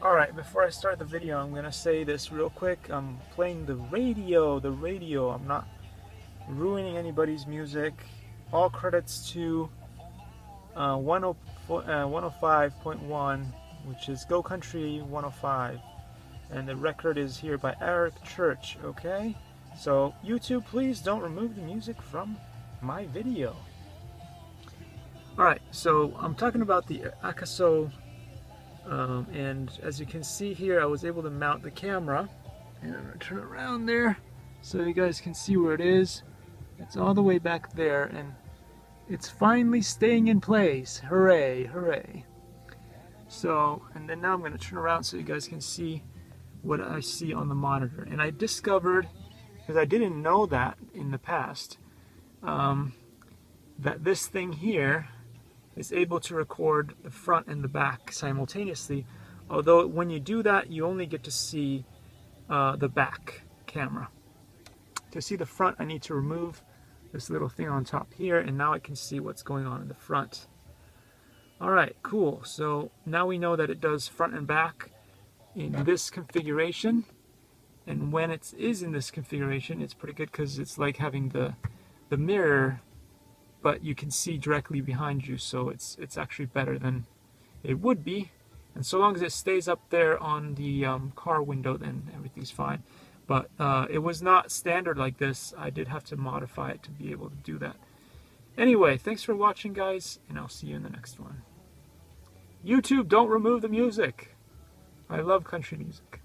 Alright, before I start the video, I'm gonna say this real quick. I'm playing the radio. I'm not ruining anybody's music. All credits to 105.1, which is Go Country 105. And the record is here by Eric Church, okay? So, YouTube, please don't remove the music from my video. Alright, so I'm talking about the Akaso. And as you can see here, I was able to mount the camera, and I'm going to turn it around there so you guys can see where it is. It's all the way back there, and it's finally staying in place. Hooray, hooray. So, and then now I'm going to turn around so you guys can see what I see on the monitor. And I discovered, because I didn't know that in the past, that this thing here is able to record the front and the back simultaneously, although when you do that you only get to see the back camera. To see the front, I need to remove this little thing on top here, and now I can see what's going on in the front. Alright, cool. So now we know that it does front and back in this configuration, and when it is in this configuration it's pretty good because it's like having the mirror, but you can see directly behind you, so it's actually better than it would be. And so long as it stays up there on the car window, then everything's fine. But it was not standard like this. I did have to modify it to be able to do that. Anyway, thanks for watching, guys, and I'll see you in the next one. YouTube, don't remove the music. I love country music.